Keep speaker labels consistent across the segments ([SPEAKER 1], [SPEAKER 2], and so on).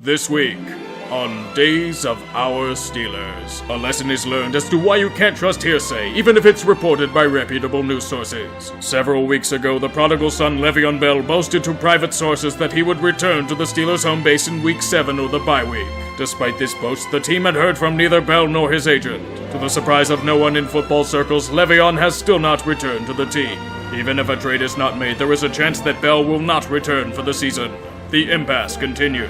[SPEAKER 1] This week, on Days of Our Steelers, a lesson is learned as to why you can't trust hearsay, even if it's reported by reputable news sources. Several weeks ago, the prodigal son Le'Veon Bell boasted to private sources that he would return to the Steelers' home base in Week 7 or the bye week. Despite this boast, the team had heard from neither Bell nor his agent. To the surprise of no one in football circles, Le'Veon has still not returned to the team. Even if a trade is not made, there is a chance that Bell will not return for the season. The impasse continues.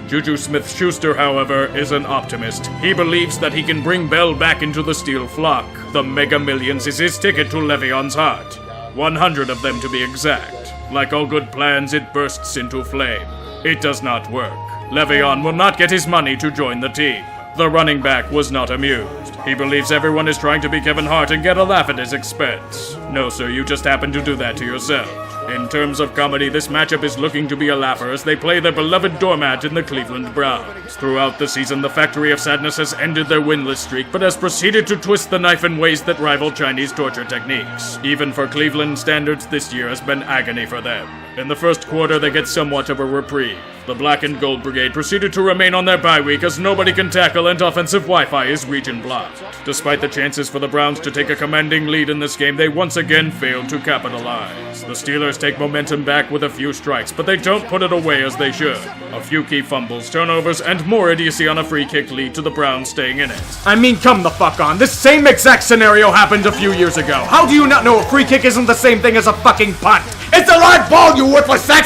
[SPEAKER 1] Juju Smith-Schuster, however, is an optimist. He believes that he can bring Bell back into the Steel flock. The Mega Millions is his ticket to Le'Veon's heart. 100 of them to be exact. Like all good plans, it bursts into flame. It does not work. Le'Veon will not get his money to join the team. The running back was not amused. He believes everyone is trying to be Kevin Hart and get a laugh at his expense. No, sir, you just happen to do that to yourself. In terms of comedy, this matchup is looking to be a laugher as they play their beloved doormat in the Cleveland Browns. Throughout the season, the Factory of Sadness has ended their winless streak, but has proceeded to twist the knife in ways that rival Chinese torture techniques. Even for Cleveland standards, this year has been agony for them. In the first quarter, they get somewhat of a reprieve. The Black and Gold Brigade proceeded to remain on their bye week as nobody can tackle and offensive Wi-Fi is region blocked. Despite the chances for the Browns to take a commanding lead in this game, they once again failed to capitalize. The Steelers take momentum back with a few strikes, but they don't put it away as they should. A few key fumbles, turnovers, and more idiocy on a free kick lead to the Browns staying in it.
[SPEAKER 2] I mean, come the fuck on. This same exact scenario happened a few years ago. How do you not know a free kick isn't the same thing as a fucking punt? It's a live ball, you worthless sack!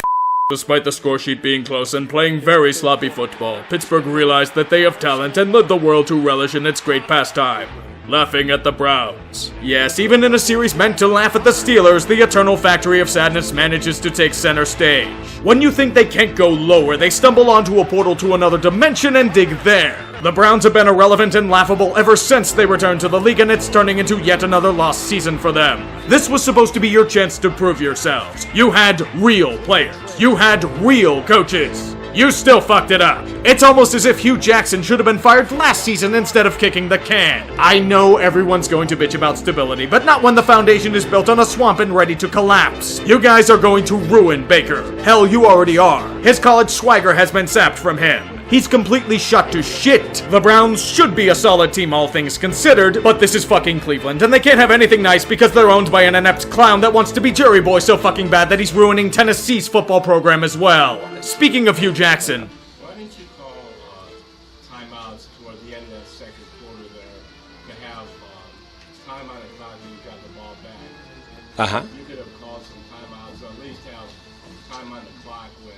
[SPEAKER 1] Despite the score sheet being close and playing very sloppy football, Pittsburgh realized that they have talent and led the world to relish in its great pastime. Laughing at the Browns. Yes, even in a series meant to laugh at the Steelers, the eternal Factory of Sadness manages to take center stage. When you think they can't go lower, they stumble onto a portal to another dimension and dig there. The Browns have been irrelevant and laughable ever since they returned to the league, and it's turning into yet another lost season for them. This was supposed to be your chance to prove yourselves. You had real players. You had real coaches. You still fucked it up. It's almost as if Hugh Jackson should have been fired last season instead of kicking the can. I know everyone's going to bitch about stability, but not when the foundation is built on a swamp and ready to collapse. You guys are going to ruin Baker. Hell, you already are. His college swagger has been sapped from him. He's completely shot to shit. The Browns should be a solid team, all things considered, but this is fucking Cleveland, and they can't have anything nice because they're owned by an inept clown that wants to be Jerry Boy so fucking bad that he's ruining Tennessee's football program as well. Speaking of Hugh Jackson.
[SPEAKER 3] Why didn't you call timeouts toward the end of that second quarter there to have time on the clock when you got the ball back? You could have called some timeouts, or at least have time on the clock when...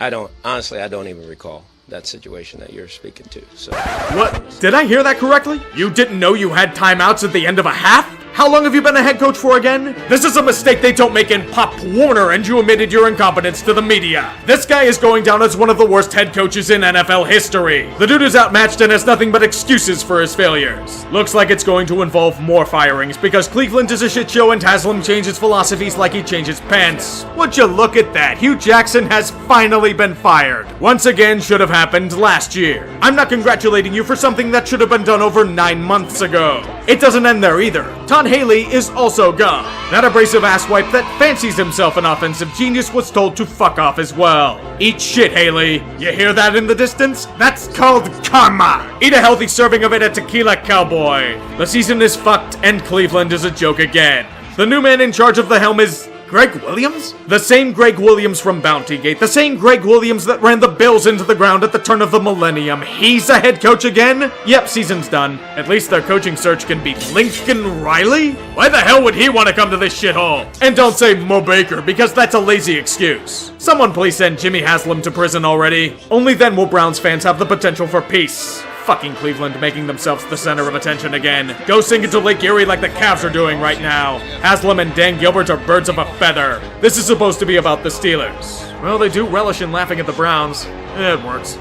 [SPEAKER 4] I don't even recall that situation that you're speaking to, so.
[SPEAKER 2] What? Did I hear that correctly? You didn't know you had timeouts at the end of a half? How long have you been a head coach for again? This is a mistake they don't make in Pop Warner, and you admitted your incompetence to the media. This guy is going down as one of the worst head coaches in NFL history. The dude is outmatched and has nothing but excuses for his failures. Looks like it's going to involve more firings because Cleveland is a shit show and Haslam changes philosophies like he changes pants. Would you look at that? Hugh Jackson has finally been fired. Once again, should have happened last year. I'm not congratulating you for something that should have been done over 9 months ago. It doesn't end there either. Todd Haley is also gone. That abrasive asswipe that fancies himself an offensive genius was told to fuck off as well. Eat shit, Haley. You hear that in the distance? That's called karma. Eat a healthy serving of it at Tequila Cowboy. The season is fucked and Cleveland is a joke again. The new man in charge of the helm is... Greg Williams? The same Greg Williams from Bountygate. The same Greg Williams that ran the Bills into the ground at the turn of the millennium. He's a head coach again? Yep, season's done. At least their coaching search can beat Lincoln Riley? Why the hell would he want to come to this shithole? And don't say Mo Baker, because that's a lazy excuse. Someone please send Jimmy Haslam to prison already. Only then will Browns fans have the potential for peace. Fucking Cleveland making themselves the center of attention again. Go sing it to Lake Erie like the Cavs are doing right now. Haslam and Dan Gilbert are birds of a feather. This is supposed to be about the Steelers. Well, they do relish in laughing at the Browns. It works.